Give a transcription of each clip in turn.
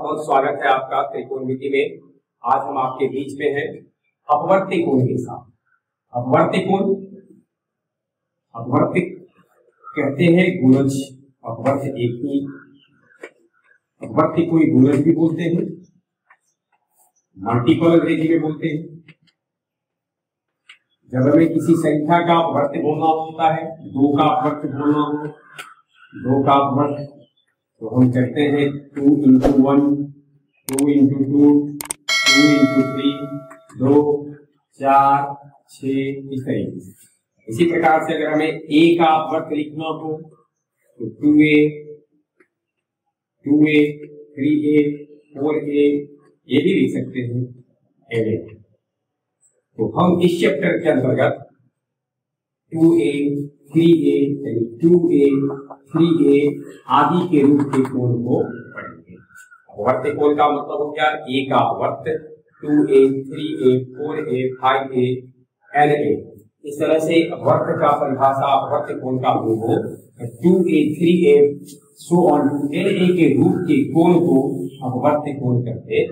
बहुत स्वागत है आपका त्रिकोणमिति में। आज हम आपके बीच में हैं अपवर्ती कोण के साथ। अपवर्ती कोण, अपवर्ती कहते हैं गुणज, अपवर्त एक ही, अपवर्ती को गुणज भी बोलते हैं, मल्टीपल अंग्रेजी में बोलते हैं। जब हमें किसी संख्या का अपवर्त बोलना होता है, दो का अपवर्त बोलना हो, दो का अपवर्त, तो हम कहते हैं 2 into 1, 2 into 2, 2 into 3, 2, 4, 6 इस तरीके से। इसी प्रकार से अगर हमें a का अपवर्त लिखना हो तो 2a, 2a, 3a, 4a ये भी लिख सकते हैं a। तो हम इस चैप्टर के अंतर्गत 2a, 3a, 2a, 3a आदि के रूप के कोण को पढ़ेंगे। अपवर्त कोण का मतलब हो गया a का अपवर्त, 2a, 3a, 4a, 5a, na। इस तरह से अपवर्त का परिभाषा अपवर्त कोण का हो 2a, 3a so on to na के रूप के कोण को अपवर्त कोण कहते हैं।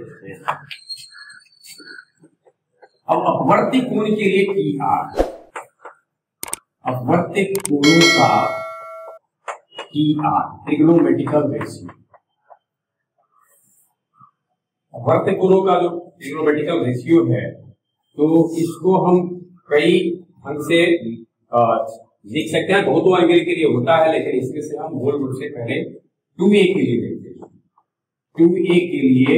अब अपवर्ती कोण के लिए TR, अपवर्ती कोणों का TR ट्रिग्नोमेट्रिकल रेशियो, अपवर्ती कोणों का जो ट्रिग्नोमेट्रिकल रेशियो है तो इसको हम कई ढंग से लिख सकते हैं। दो एंगल के लिए होता है, लेकिन इसमें से हम मूल रूप से पहले 2a के लिए देखते हैं। 2a के लिए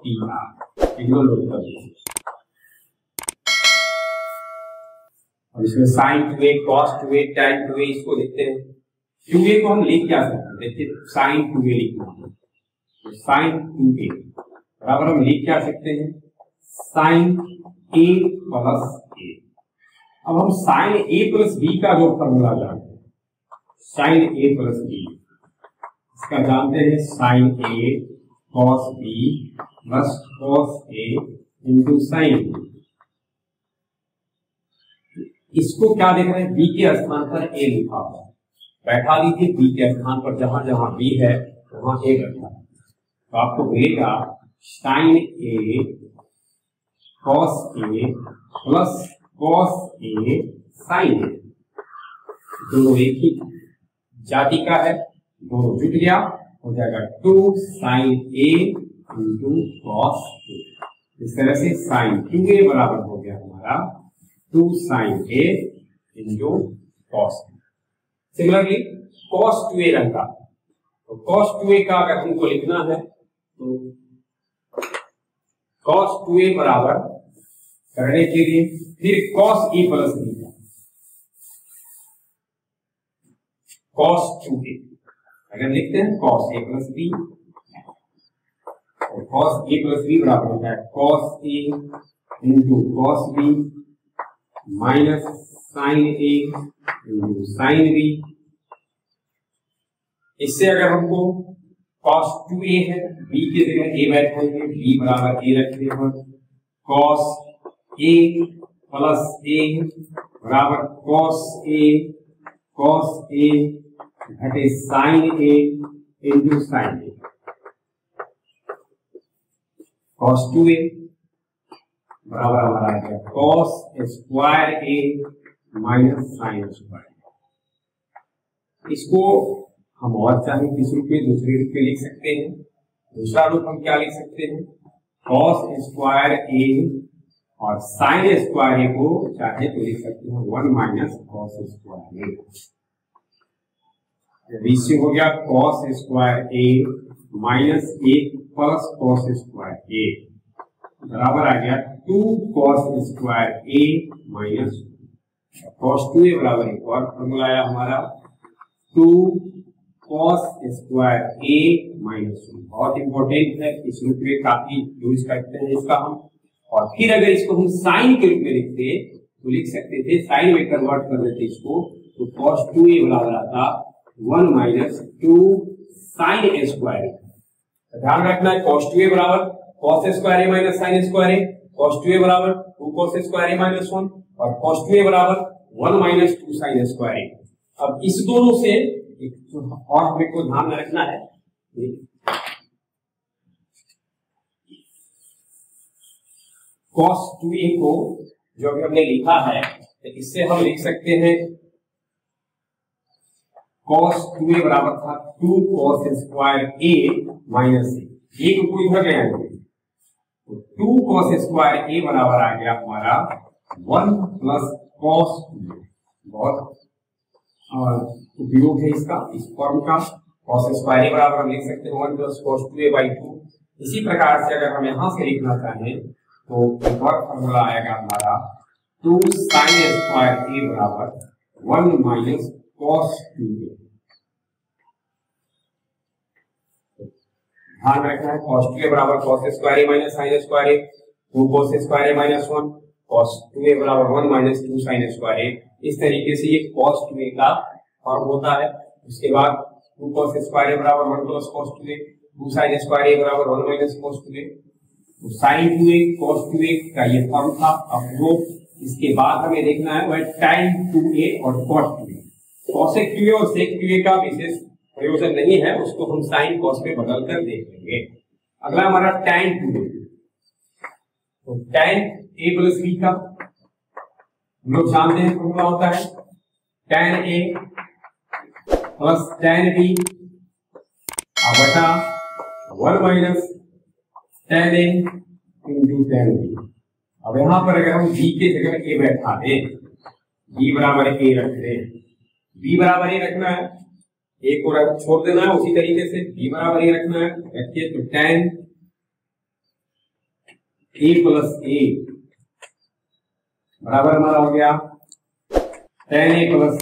TR और इसमें sin 2a, cos 2a, tan 2a इसको देखते हैं। 2a को हम लिख क्या सकते हैं, देखिए sin 2a लिखना है, sin 2a बराबर हम लिख क्या सकते हैं, sin a प्लस a। अब हम sin a प्लस b का जो फॉर्मूला जानते हैं, sin a प्लस b इसका जानते हैं sin a cos b plus cos a into sine. इसको क्या देख रहे हैं, b के स्थान पर a लिखा हुआ है, बैठा लीजिए b के स्थान पर, जहां जहां b है वहां a बैठा है, तो आपको मिलेगा sin a cos a plus cos a sin a। दोनों एक ही जाति का है, दोनों जुट गया, हो जाएगा 2 sin a into cos a। इस तरह से sin 2a बराबर हो गया हमारा 2 sin a into cos a। Similarly cos 2a रखा, तो cos 2a का अगर हमको लिखना है तो cos 2a बराबर करने के लिए फिर cos a plus b, cos 2a अगर लिखते हैं cos a प्लस b, और cos a प्लस b बराबर होता है cos a into cos b minus sin a into sin b। इससे अगर हमको cos 2a है, b की जगह a बैठाएंगे, b बराबर a रखते हैं, cos a प्लस a बराबर cos a घटे sin a into sin a। cos 2a बराबर हमारा आ गया cos square a minus sin square. इसको हम और चाहे किस रूप में, दूसरे रूप में लिख सकते हैं। दूसरा रूप हम क्या लिख सकते हैं, cos स्क्वायर a और sin स्क्वायर a को चाहे तो लिख सकते हैं 1 माइनस cos स्क्वायर a। इससे हो गया cos square a minus 1 plus cos square a बराबर आ गया 2 cos square a minus cos 2a बराबर एक और फॉर्मूला आया हमारा 2 cos स्क्वायर a माइनस 1। बहुत इंपॉर्टेंट है, इस रूप में काफी यूज करते हैं इसका हम। और फिर अगर इसको हम साइन के रूप में लिखते तो लिख सकते थे, साइन में कन्वर्ट कर देते इसको, तो cos 2a बराबर आता 1 माइनस 2 sin स्क्वायर। ध्यान रखना है cos 2a बराबर cos square a minus sin square a, cos 2a बराबर 2 cos स्क्वायर a माइनस 1 और cos 2a बराबर 1 माइनस 2 sin स्क्वायर a। अब इस दोनों से एक और हमें को ध्यान में रखना है, cos 2a को जो अभी हमने लिखा है तो इससे हम लिख सकते हैं cos 2a बराबर था 2 cos square a minus a को इधर ले आएंगे तो 2 cos स्क्वायर a बराबर आ गया हमारा 1 प्लस cos 2a। बहुत उपयोग है इसका, इस फॉर्म का। cos स्क्वायर a बराबर हम लिख सकते हैं 1 प्लस cos 2a बाई 2। इसी प्रकार से अगर हम यहां से लिखना चाहें तो एक और फॉर्मूला आएगा हमारा 2 sin स्क्वायर a बराबर 1 माइनस cos 2a। ध्यान रखना है cos 2a बराबर cos square a minus sin square a, 2 cos square a minus 1, cos 2a बराबर 1 माइनस 2 sin स्क्वायर a। इस तरीके से ये cos 2a का फॉर्म होता है। उसके बाद 2 cos स्क्वायर a बराबर 1 plus cos 2a, 2 sin square a बराबर 1 माइनस cos 2a। तो sin 2a cos 2a का ये फॉर्म था। अब वो इसके बाद हमें देखना है वह tan 2a और cos 2a। cosec 2a और sec 2a का विशेष प्रयोजन नहीं है, उसको हम sin cos में बदल कर देख लेंगे। अगला हमारा tan 2a, तो tan a प्लस b का हम लोग जानते हैं फॉर्मूला होता है tan a plus tan b बटा 1 minus tan a into tan b। अब यहां पर अगर हम b के जगह a बैठा दें, b बराबर a रख दें, b बराबर a रखना है, a को छोड़ देना है, उसी तरीके से b बराबर a रखना है। रखिए तो tan a प्लस a बराबर हमारा हो गया tan a plus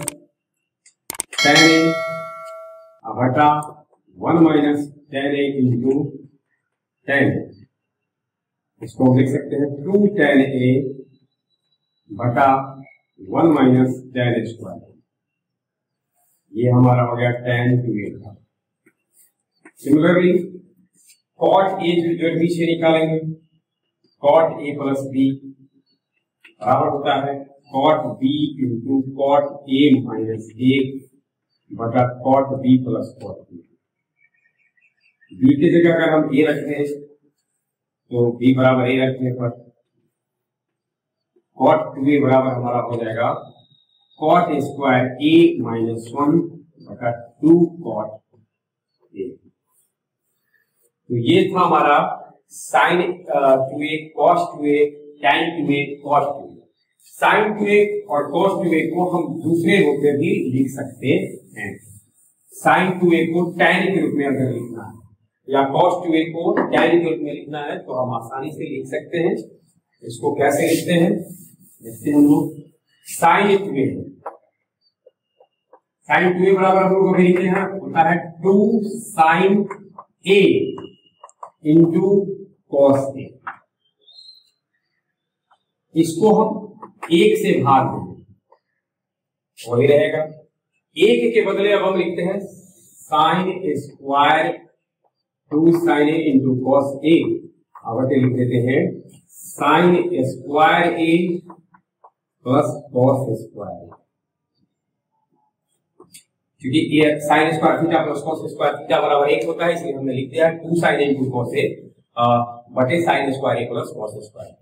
tan a बटा 1 minus tan a into tan a। इसको लिख सकते हैं 2 tan a बटा 1 माइनस tan a स्क्वायर। ये हमारा हो गया tan 2a का। सिमिलरली cot a जो से निकालेंगे, cot a प्लस b बराबर होता है cot b into cot a minus a बटा cot b plus cot b। b की जगह अगर हम a रखते हैं तो b बराबर a रखने पर cot 2a बराबर हमारा हो जाएगा cot स्क्वायर a माइनस 1 बटा 2 cot a। तो ये था हमारा sin 2a cos 2a tan 2a cos 2a। sin 2a और cos 2a को हम दूसरे रूप में भी लिख सकते हैं। sin 2a को tan के रूप में अगर लिखना है या cos 2a को tan के रूप में लिखना है तो हम आसानी से लिख सकते हैं। इसको कैसे लिखते हैं, जैसे हम लोग sin 2a, sin 2a बराबर हम लोग अभी लिखते हैं होता है 2 sin a into cos a। इसको हम 1 से भाग देंगे, वही रहेगा। 1 के बदले अब हम लिखते हैं sin square 2 sin a into cos a। अब लिख देते हैं sin square a plus cos square a, क्योंकि ये sin square theta plus cos square theta बराबर 1 होता है, इसलिए हमने लिख दिया 2 sin a into cos a बटे sin square a plus cos square.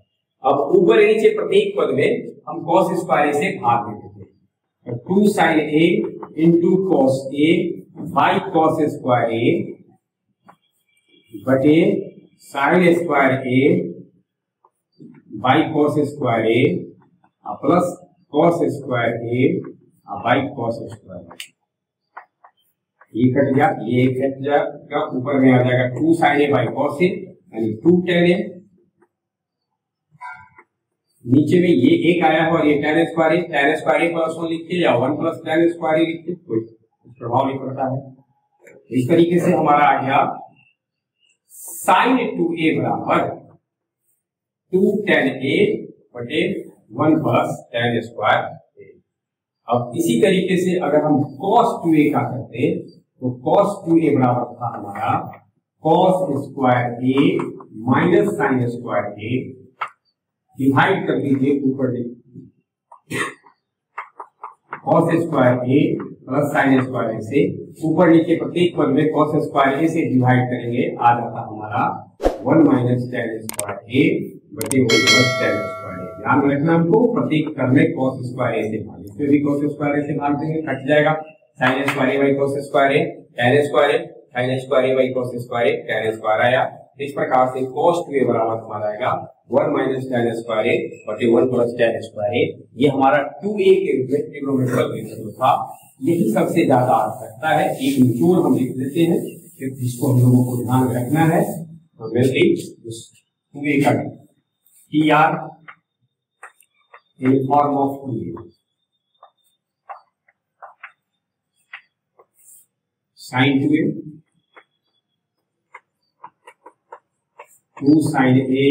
अब ऊपर नीचे प्रत्येक पद में हम cos स्क्वायर a से भाग दे देते हैं। 2 sin a into cos a by cos square a बटे sin square a by cos square a plus cos square a by cos square a। ये कट गया, ये कट जाएगा, ऊपर में आ जाएगा 2 sin a by cos a यानी 2 tan a। नीचे में ये एक आया है और ये tan स्क्वायर a प्लस 1 लिखते या 1 प्लस tan स्क्वायर a लिखते, कोई प्रभाव नहीं पड़ता है। इस तरीके से हमारा आ गया sin 2a बराबर 2 tan a बटे 1 प्लस tan स्क्वायर a। अब इसी तरीके से अगर हम cos 2a का करते तो cos 2a बराबर था हमारा cos square a minus sin square a, divide कर दीजिए ऊपर cos square a plus sin square a से, ऊपर नीचे प्रत्येक पद में cos स्क्वायर a से डिवाइड करेंगे, आ जाता हमारा 1 माइनस tan स्क्वायर a बटे 1 प्लस tan स्क्वायर ए। ध्यान रखना हमको प्रत्येक टर्म में cos स्क्वायर ए से भाग, इसमें भी cos स्क्वायर ए से भाग देंगे, कट जाएगा। sin square A by cos square A, tan square A, sin square A by cos square A, tan square आया। इस प्रकार से cos 2a बराबर हमारा आएगा 1 माइनस tan स्क्वायर ए बटे 1 प्लस tan स्क्वायर ए। ये हमारा 2a के रूप में ट्रिग्नोमेट्रिकल रेशियो था, यही सबसे ज्यादा आवश्यकता है। एक निचोड़ हम लिख देते हैं जिसको हम लोगों को ध्यान में रखना है, मेनली 2a का TR in form of 2a, sin 2a, 2 sin a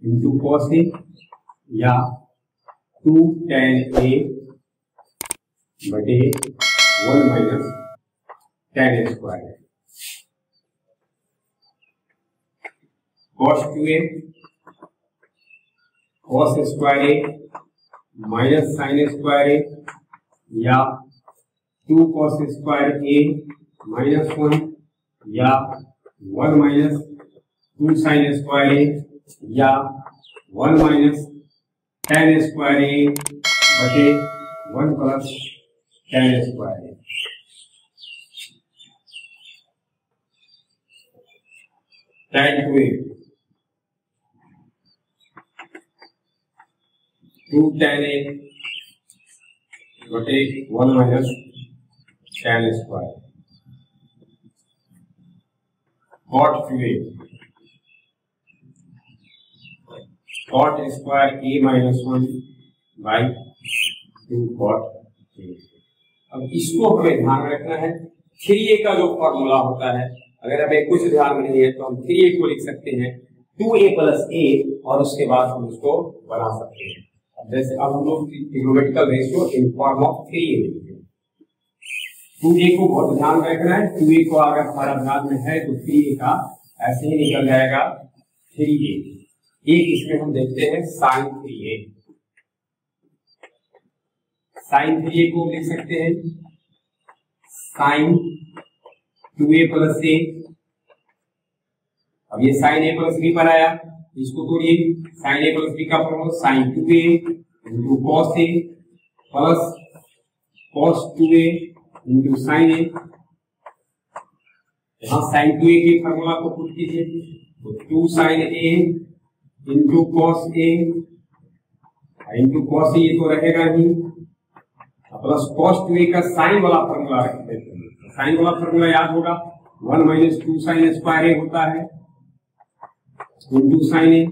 into cos a या 2 tan a बटे 1 minus tan square. cos 2a cos square A minus sin square A या 2 cos स्क्वायर ए माइनस 1 या 1 minus 2 sin square A या 1 minus tan square ए बटे 1 plus tan square A. tan 2a 2 tan a बटे 1 minus tan square. cot 2a cot square a minus 1 by 2 cot a। अब इसको हमें ध्यान में रखना है, 3a का जो फॉर्मूला होता है, अगर हमें कुछ ध्यान में नहीं है तो हम 3a को लिख सकते हैं 2a प्लस a और उसके बाद हम उसको बना सकते हैं। जैसे अब हम लोग trigonometrical ratio in form of 3a लिखते हैं। 2a को बहुत ध्यान में रखना है, 2a को अगर हमारा ध्यान में है तो 3a का ऐसे ही निकल जाएगा 3a। एक इसमें हम देखते हैं sin 3a, sin 3a को लिख सकते हैं sin 2a प्लस a। अब ये sin a प्लस b पर आया, इसको तोड़िए, sin a प्लस b का formula sin 2a into cos a plus cos 2a into sin a। यहाँ sin 2a के फॉर्मूला को पुट कीजिए तो 2 sin a into cos a into cos a, ये तो रहेगा ही, प्लस cos 2a का साइन वाला फॉर्मूला रख देते हैं। साइन वाला फॉर्मूला याद होगा, 1 माइनस 2 sin स्क्वायर a होता है इंटू sin a।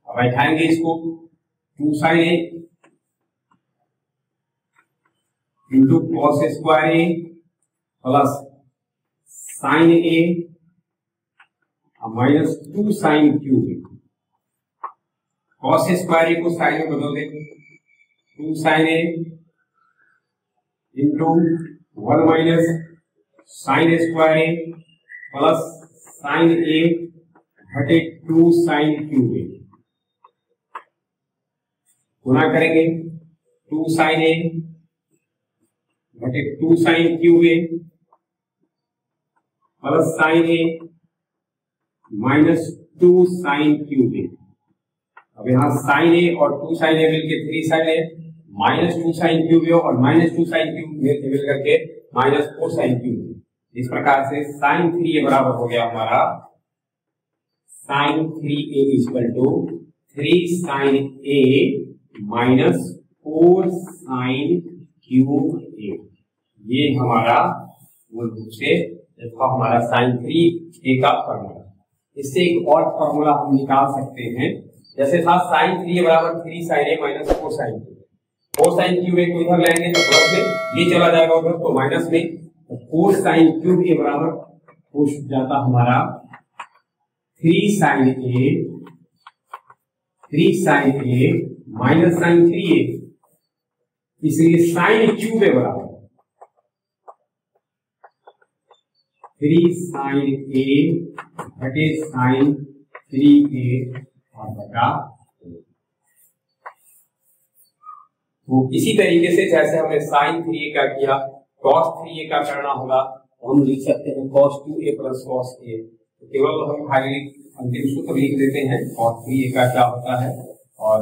अब बैठाएंगे इसको, 2 sin a into cos square a plus sin a minus 2 sin cube a। cos square a को साइन में बदल देंगे, 2 sin a into 1 minus sin square a plus sin a घटे 2 sin cube a। गुणा करेंगे 2 sin a घटे 2 sin cube a plus sin a minus 2 sin cube a। अब यहाँ sin a और 2 sin a मिलकर 3 sin a minus 2 sin cube a और minus 2 sin cube मिल करके माइनस 4 sin क्यूब a। इस प्रकार से sin 3a बराबर हो गया हमारा sin 3a equal to 3 sin a minus 4 sin cube a। ये हमारा मूल रूप से हमारा sin 3a का फॉर्मूला। इससे एक और फॉर्मूला हम निकाल सकते हैं, जैसे था sin 3a बराबर 3 sin a minus 4 sin cube. 4 sin cube a को इधर लाएंगे तो प्लस में, ये चला जाएगा उधर तो माइनस में, तो 4 sin क्यूब a बराबर हो जाता हमारा 3 sin a minus sin 3a। इसलिए sin क्यूब a बराबर 3 sin a घटे sin 3a और बटा। तो इसी तरीके से जैसे हमने sin 3a का किया, cos 3a का करना होगा तो हम लिख सकते हैं cos 2a plus cos a। केवल हम खाली अंतिम सूत्र लिख देते हैं और 3a का क्या होता है और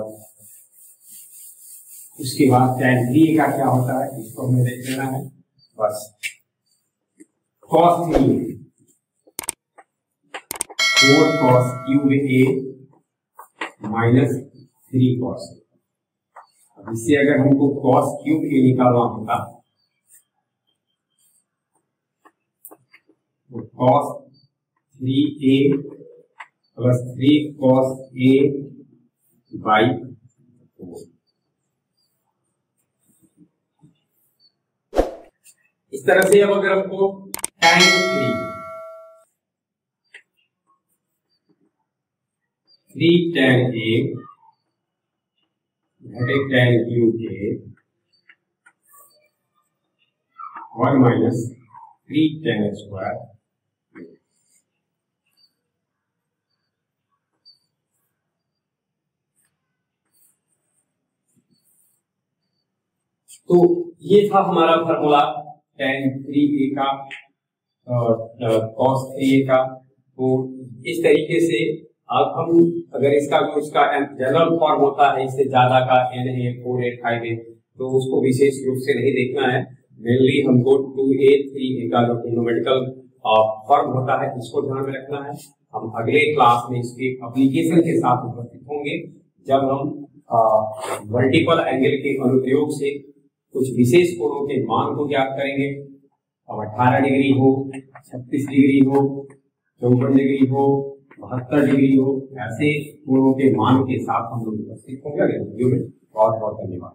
उसके बाद tan 3a का क्या होता है इसको हमें देख लेना है बस। cos 3 4 cos cube a minus 3 cos। अब इससे अगर हमको cos क्यूब a निकालना होता तो cos 3a plus 3 cos a by 4। इस तरह से अब अगर हमको tan 3 tan a घटे tan क्यूब a और माइनस 3 tan स्क्वायर। तो ये था हमारा फॉर्मूला tan 3a का और cos 3a का। तो इस तरीके से अब हम अगर इसका जो इसका जनरल फॉर्म होता है इससे ज्यादा का n है 4a 5a तो उसको विशेष रूप से नहीं देखना है। मेनली हमको 2a 3a का जो न्यूमेरिकल फॉर्म होता है इसको ध्यान में रखना है। हम अगले क्लास में इसके एप्लीकेशन के साथ उपस्थित होंगे जब हम मल्टीपल एंगल के अनुप्रयोग से कुछ विशेष कोणों के मान को ज्ञात करेंगे। अब 18 डिग्री हो 36 डिग्री हो 54 डिग्री हो 72 डिग्री हो ऐसे कोणों के मान के साथ हम लोग उपस्थित होंगे अगले वीडियो में। बहुत बहुत धन्यवाद।